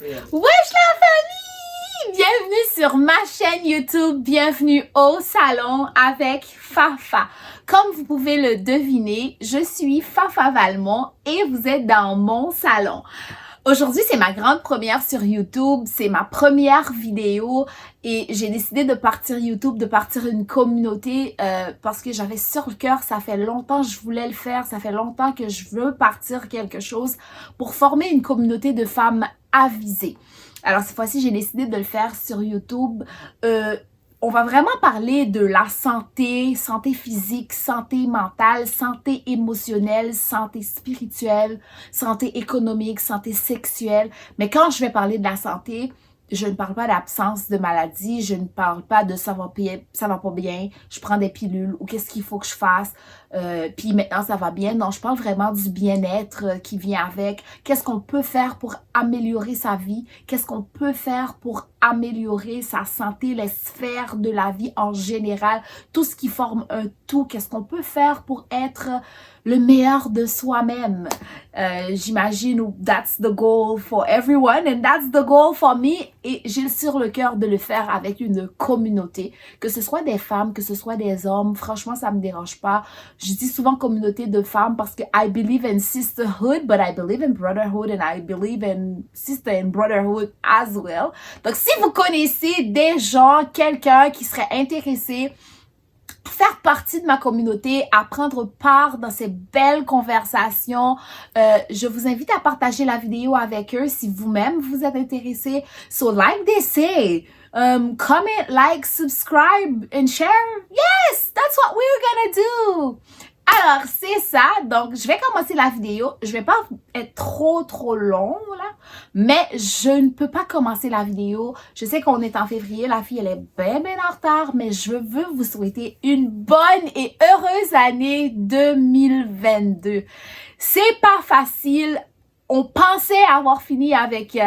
Wesh la famille! Bienvenue sur ma chaîne YouTube, bienvenue au salon avec Fafa. Comme vous pouvez le deviner, je suis Fafa Valmont et vous êtes dans mon salon. Aujourd'hui, c'est ma grande première sur YouTube, c'est ma première vidéo et j'ai décidé de partir YouTube, de partir une communauté parce que j'avais sur le cœur, ça fait longtemps que je voulais le faire, ça fait longtemps que je veux partir quelque chose pour former une communauté de femmes avisées. Alors cette fois-ci, j'ai décidé de le faire sur YouTube. On va vraiment parler de la santé, santé physique, santé mentale, santé émotionnelle, santé spirituelle, santé économique, santé sexuelle. Mais quand je vais parler de la santé, je ne parle pas d'absence de maladie, je ne parle pas de ça va pas bien, je prends des pilules ou qu'est-ce qu'il faut que je fasse, puis maintenant ça va bien. Non, je parle vraiment du bien-être qui vient avec. Qu'est-ce qu'on peut faire pour améliorer sa vie? Qu'est-ce qu'on peut faire pour améliorer sa santé, les sphères de la vie en général, tout ce qui forme un tout? Qu'est-ce qu'on peut faire pour être le meilleur de soi-même? J'imagine that's the goal for everyone and that's the goal for me. Et j'ai sur le cœur de le faire avec une communauté, que ce soit des femmes, que ce soit des hommes. Franchement, ça me dérange pas. Je dis souvent communauté de femmes parce que I believe in sisterhood, but I believe in brotherhood and I believe in sister and brotherhood as well. Donc, si vous connaissez des gens, quelqu'un qui serait intéressé faire partie de ma communauté, à prendre part dans ces belles conversations, je vous invite à partager la vidéo avec eux si vous-même vous êtes intéressé. So like they say, comment, like, subscribe and share. Yes, that's what we're gonna do. Alors, c'est ça. Donc, je vais commencer la vidéo. Je vais pas être trop long, là. Mais je ne peux pas commencer la vidéo. Je sais qu'on est en février. La fille, elle est bien en retard. Mais je veux vous souhaiter une bonne et heureuse année 2022. C'est pas facile. On pensait avoir fini avec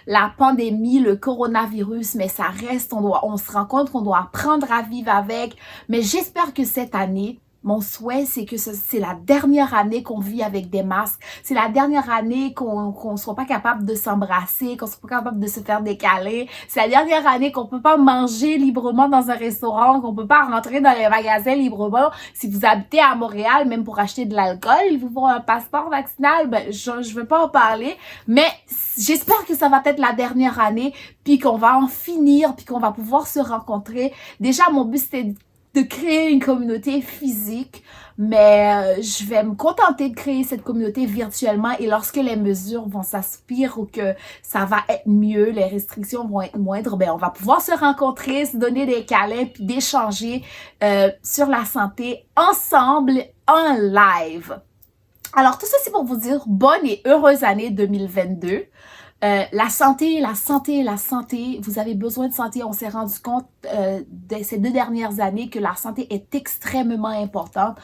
la pandémie, le coronavirus, mais ça reste. On se rend compte qu'on doit apprendre à vivre avec. Mais j'espère que cette année, mon souhait, c'est que c'est la dernière année qu'on vit avec des masques. C'est la dernière année qu'on soit pas capable de s'embrasser, qu'on soit pas capable de se faire des câlins. C'est la dernière année qu'on peut pas manger librement dans un restaurant, qu'on peut pas rentrer dans les magasins librement. Si vous habitez à Montréal, même pour acheter de l'alcool, il vous faut un passeport vaccinal. Ben, je veux pas en parler, mais j'espère que ça va être la dernière année, puis qu'on va en finir, puis qu'on va pouvoir se rencontrer. Déjà, mon but, c'était de créer une communauté physique, mais je vais me contenter de créer cette communauté virtuellement et lorsque les mesures vont s'assouplir ou que ça va être mieux, les restrictions vont être moindres, ben on va pouvoir se rencontrer, se donner des câlins puis d'échanger sur la santé ensemble en live. Alors tout ça c'est pour vous dire bonne et heureuse année 2022. La santé, vous avez besoin de santé. On s'est rendu compte ces 2 dernières années que la santé est extrêmement importante.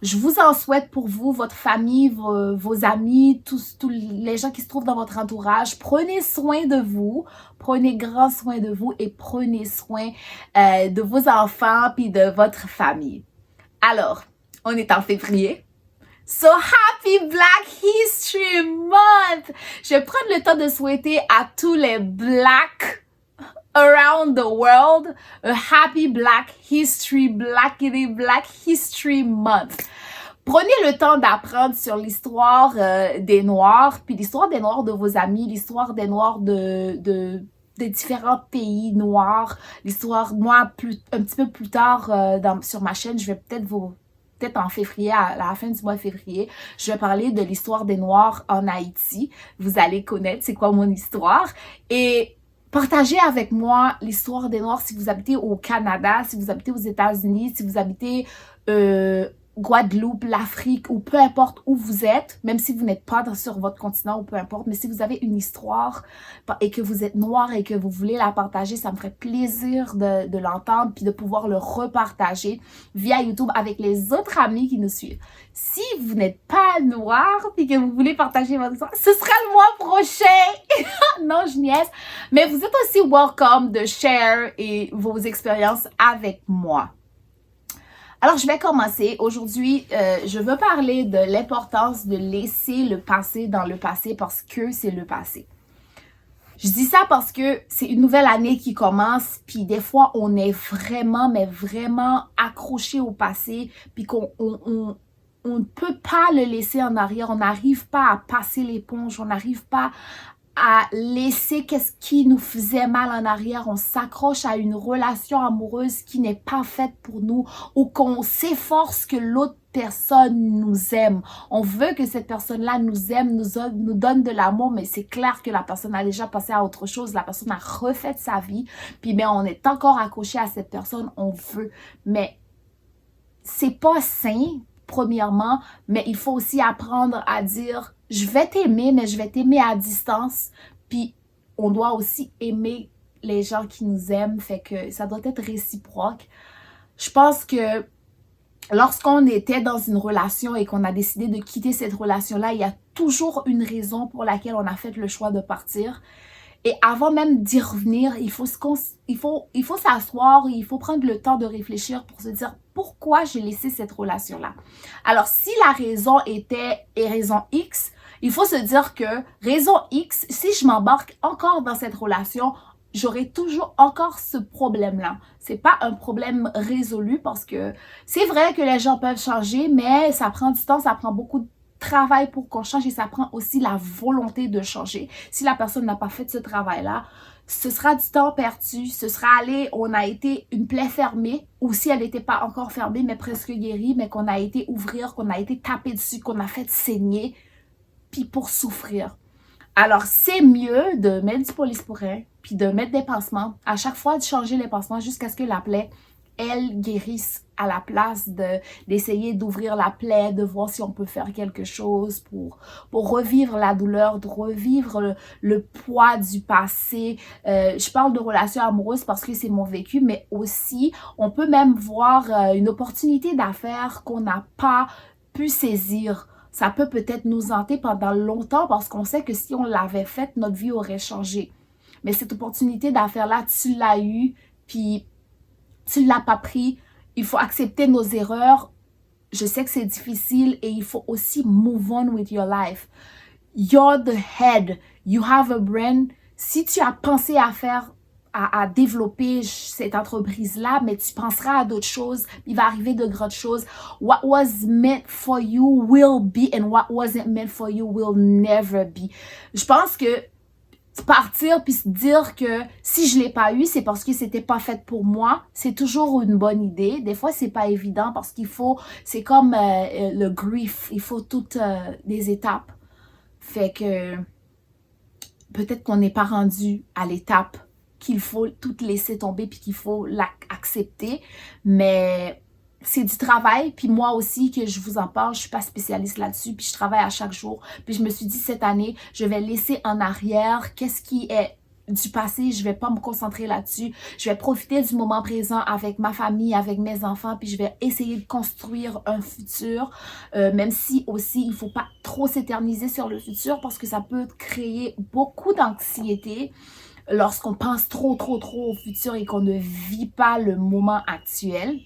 Je vous en souhaite pour vous, votre famille, vos amis, tous les gens qui se trouvent dans votre entourage. Prenez soin de vous, prenez grand soin de vous et prenez soin de vos enfants puis de votre famille. Alors, on est en février. So happy Black History Month! Je vais prendre le temps de souhaiter à tous les Blacks around the world a happy Black History Month. Prenez le temps d'apprendre sur l'histoire des Noirs, puis l'histoire des Noirs de vos amis, l'histoire des Noirs des différents pays noirs, l'histoire, moi, un petit peu plus tard sur ma chaîne, je vais peut-être en février, à la fin du mois de février, je vais parler de l'histoire des Noirs en Haïti. Vous allez connaître c'est quoi mon histoire. Et partagez avec moi l'histoire des Noirs si vous habitez au Canada, si vous habitez aux États-Unis, si vous habitez Guadeloupe, l'Afrique ou peu importe où vous êtes, même si vous n'êtes pas sur votre continent ou peu importe, mais si vous avez une histoire et que vous êtes noir et que vous voulez la partager, ça me ferait plaisir de l'entendre puis de pouvoir le repartager via YouTube avec les autres amis qui nous suivent. Si vous n'êtes pas noir et que vous voulez partager votre histoire, ce sera le mois prochain! Non, je niaise. Mais vous êtes aussi welcome de share et vos expériences avec moi. Alors, je vais commencer. Aujourd'hui, je veux parler de l'importance de laisser le passé dans le passé parce que c'est le passé. Je dis ça parce que c'est une nouvelle année qui commence, puis des fois, on est vraiment, mais vraiment accroché au passé, puis qu'on on ne peut pas le laisser en arrière. On n'arrive pas à passer l'éponge, on n'arrive pas à laisser qu'est-ce qui nous faisait mal en arrière. On s'accroche à une relation amoureuse qui n'est pas faite pour nous ou qu'on s'efforce que l'autre personne nous aime. On veut que cette personne-là nous aime, nous donne de l'amour, mais c'est clair que la personne a déjà passé à autre chose. La personne a refait sa vie, puis mais on est encore accroché à cette personne, on veut. Mais c'est pas sain, premièrement, mais il faut aussi apprendre à dire je vais t'aimer, mais je vais t'aimer à distance. Puis on doit aussi aimer les gens qui nous aiment, fait que ça doit être réciproque. Je pense que lorsqu'on était dans une relation et qu'on a décidé de quitter cette relation-là, il y a toujours une raison pour laquelle on a fait le choix de partir. Et avant même d'y revenir, il faut s'asseoir, il faut prendre le temps de réfléchir pour se dire pourquoi j'ai laissé cette relation-là. Alors, si la raison était raison X, il faut se dire que raison X, si je m'embarque encore dans cette relation, j'aurai toujours encore ce problème-là. C'est pas un problème résolu parce que c'est vrai que les gens peuvent changer, mais ça prend du temps, ça prend beaucoup de travail pour qu'on change et ça prend aussi la volonté de changer. Si la personne n'a pas fait ce travail-là, ce sera du temps perdu, ce sera on a été une plaie fermée, ou si elle n'était pas encore fermée, mais presque guérie, mais qu'on a été ouvrir, qu'on a été tapé dessus, qu'on a fait saigner, puis pour souffrir. Alors, c'est mieux de mettre du polysporin, puis de mettre des pansements, à chaque fois de changer les pansements jusqu'à ce que la plaie, elle, guérisse à la place d'essayer d'ouvrir la plaie, de voir si on peut faire quelque chose pour revivre la douleur, de revivre le poids du passé. Je parle de relations amoureuses parce que c'est mon vécu, mais aussi, on peut même voir une opportunité d'affaires qu'on n'a pas pu saisir. Ça peut peut-être nous hanter pendant longtemps parce qu'on sait que si on l'avait faite, notre vie aurait changé. Mais cette opportunité d'affaires-là, tu l'as eue, puis tu ne l'as pas pris. Il faut accepter nos erreurs. Je sais que c'est difficile et il faut aussi move on with your life. You're the head. You have a brain. Si tu as pensé à développer cette entreprise-là, mais tu penseras à d'autres choses, il va arriver de grandes choses. What was meant for you will be and what wasn't meant for you will never be. Je pense que partir puis se dire que si je l'ai pas eu, c'est parce que c'était pas fait pour moi, c'est toujours une bonne idée. Des fois, c'est pas évident parce qu'il faut, c'est comme le grief, il faut toutes des étapes. Fait que peut-être qu'on n'est pas rendu à l'étape qu'il faut tout laisser tomber puis qu'il faut l'accepter, mais c'est du travail, puis moi aussi que je vous en parle, je suis pas spécialiste là-dessus, puis je travaille à chaque jour, puis je me suis dit cette année, je vais laisser en arrière qu'est-ce qui est du passé, je vais pas me concentrer là-dessus, je vais profiter du moment présent avec ma famille, avec mes enfants, puis je vais essayer de construire un futur, même si aussi il faut pas trop s'éterniser sur le futur parce que ça peut créer beaucoup d'anxiété lorsqu'on pense trop au futur et qu'on ne vit pas le moment actuel.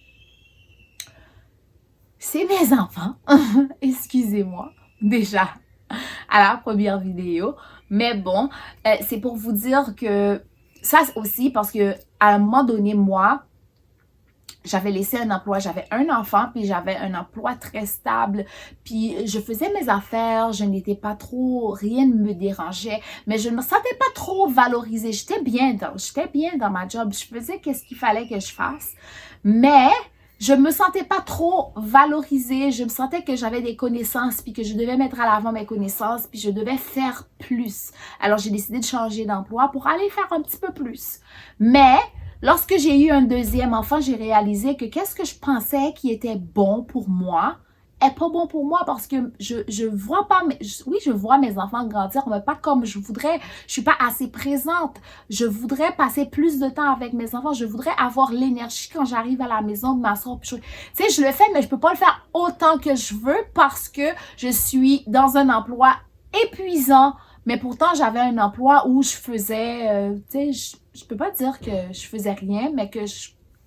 C'est mes enfants, excusez-moi, déjà, à la première vidéo. Mais bon, c'est pour vous dire que ça aussi, parce que à un moment donné, moi, j'avais laissé un emploi, j'avais un enfant, puis j'avais un emploi très stable, puis je faisais mes affaires, je n'étais pas trop, rien ne me dérangeait, mais je ne me sentais pas trop valorisée. J'étais bien dans ma job, je faisais qu'est-ce qu'il fallait que je fasse, mais je me sentais pas trop valorisée, je me sentais que j'avais des connaissances, puis que je devais mettre à l'avant mes connaissances, puis je devais faire plus. Alors, j'ai décidé de changer d'emploi pour aller faire un petit peu plus. Mais, lorsque j'ai eu un deuxième enfant, j'ai réalisé que qu'est-ce que je pensais qui était bon pour moi est pas bon pour moi parce que je vois pas, oui, je vois mes enfants grandir, mais pas comme je voudrais. Je suis pas assez présente. Je voudrais passer plus de temps avec mes enfants. Je voudrais avoir l'énergie quand j'arrive à la maison de m'asseoir. Tu sais, je le fais, mais je peux pas le faire autant que je veux parce que je suis dans un emploi épuisant. Mais pourtant, j'avais un emploi où je faisais, tu sais, je peux pas dire que je faisais rien, mais que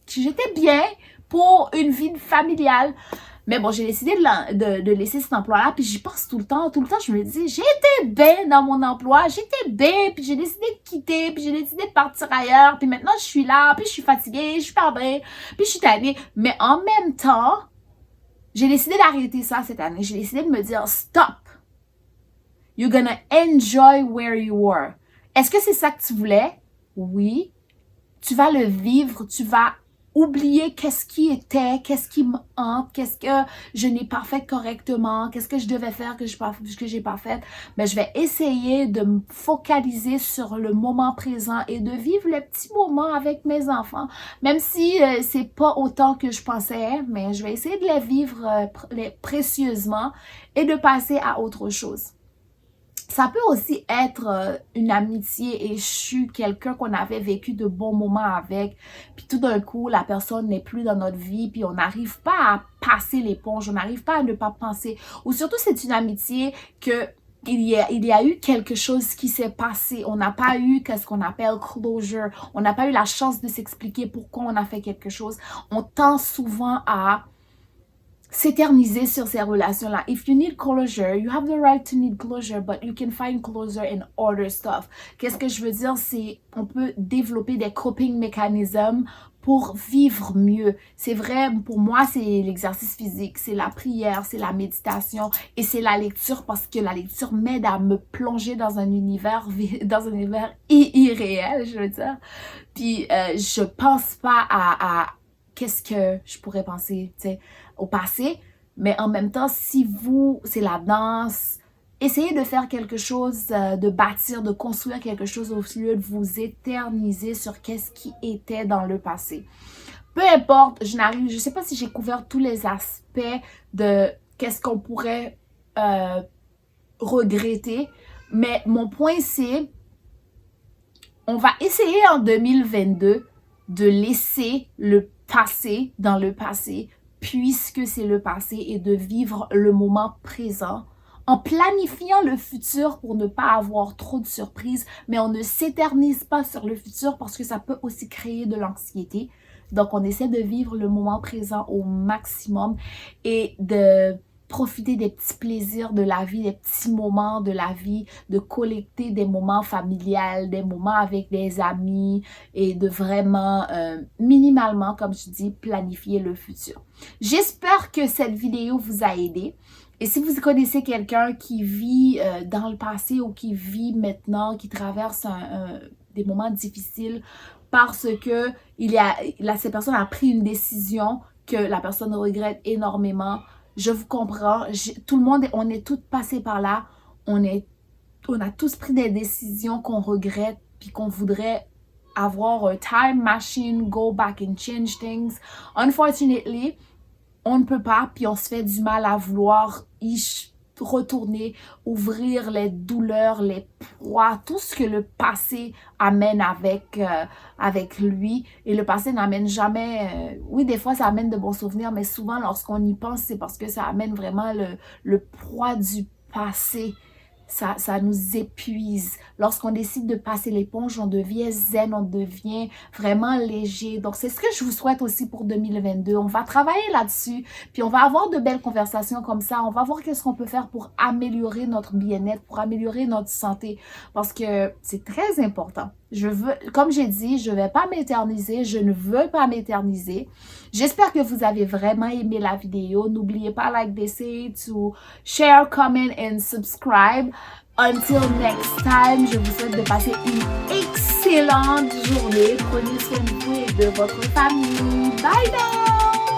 j'étais bien pour une vie familiale. Mais bon, j'ai décidé de laisser cet emploi-là, puis j'y pense tout le temps, je me dis, j'étais bien dans mon emploi, j'étais bien, puis j'ai décidé de quitter, puis j'ai décidé de partir ailleurs, puis maintenant je suis là, puis je suis fatiguée, je suis pas bien, puis je suis tannée. Mais en même temps, j'ai décidé d'arrêter ça cette année. J'ai décidé de me dire, stop! You're gonna enjoy where you are. Est-ce que c'est ça que tu voulais? Oui. Tu vas le vivre, tu vas oublier qu'est-ce qui était, qu'est-ce qui me hante, qu'est-ce que je n'ai pas fait correctement, qu'est-ce que je devais faire que j'ai pas fait. Mais je vais essayer de me focaliser sur le moment présent et de vivre les petits moments avec mes enfants, même si c'est pas autant que je pensais, mais je vais essayer de les vivre précieusement et de passer à autre chose. Ça peut aussi être une amitié échue, quelqu'un qu'on avait vécu de bons moments avec, puis tout d'un coup, la personne n'est plus dans notre vie, puis on n'arrive pas à passer l'éponge, on n'arrive pas à ne pas penser. Ou surtout, c'est une amitié que il y a eu quelque chose qui s'est passé. On n'a pas eu ce qu'on appelle closure. On n'a pas eu la chance de s'expliquer pourquoi on a fait quelque chose. On tend souvent à s'éterniser sur ces relations-là. If you need closure, you have the right to need closure, but you can find closure in other stuff. Qu'est-ce que je veux dire, c'est on peut développer des coping mechanisms pour vivre mieux. C'est vrai, pour moi, c'est l'exercice physique, c'est la prière, c'est la méditation et c'est la lecture parce que la lecture m'aide à me plonger dans un univers irréel, je veux dire. Puis, je pense pas à qu'est-ce que je pourrais penser, tu sais, au passé, mais en même temps, si vous, c'est la danse, essayez de faire quelque chose, de bâtir, de construire quelque chose au lieu de vous éterniser sur qu'est-ce qui était dans le passé. Peu importe, je sais pas si j'ai couvert tous les aspects de qu'est-ce qu'on pourrait regretter, mais mon point c'est, on va essayer en 2022 de laisser le passé dans le passé, puisque c'est le passé, et de vivre le moment présent en planifiant le futur pour ne pas avoir trop de surprises, mais on ne s'éternise pas sur le futur parce que ça peut aussi créer de l'anxiété. Donc, on essaie de vivre le moment présent au maximum et de profiter des petits plaisirs de la vie, des petits moments de la vie, de collecter des moments familiales, des moments avec des amis et de vraiment, minimalement, comme je dis, planifier le futur. J'espère que cette vidéo vous a aidé. Et si vous connaissez quelqu'un qui vit dans le passé ou qui vit maintenant, qui traverse des moments difficiles parce que cette personne a pris une décision que la personne regrette énormément, je vous comprends. Tout le monde, on est tous passés par là. On a tous pris des décisions qu'on regrette puis qu'on voudrait avoir un time machine, go back and change things. Unfortunately, on ne peut pas, puis on se fait du mal à vouloir y retourner, ouvrir les douleurs, les poids, tout ce que le passé amène avec lui. Et le passé n'amène jamais... oui, des fois, ça amène de bons souvenirs, mais souvent, lorsqu'on y pense, c'est parce que ça amène vraiment le poids du passé. Ça nous épuise. Lorsqu'on décide de passer l'éponge, on devient zen, on devient vraiment léger. Donc, c'est ce que je vous souhaite aussi pour 2022. On va travailler là-dessus, puis on va avoir de belles conversations comme ça. On va voir qu'est-ce qu'on peut faire pour améliorer notre bien-être, pour améliorer notre santé, parce que c'est très important. Comme j'ai dit, je ne vais pas m'éterniser, je ne veux pas m'éterniser. J'espère que vous avez vraiment aimé la vidéo. N'oubliez pas, like they say, to share, comment and subscribe. Until next time, je vous souhaite de passer une excellente journée. Prenez soin de vous et de votre famille. Bye bye!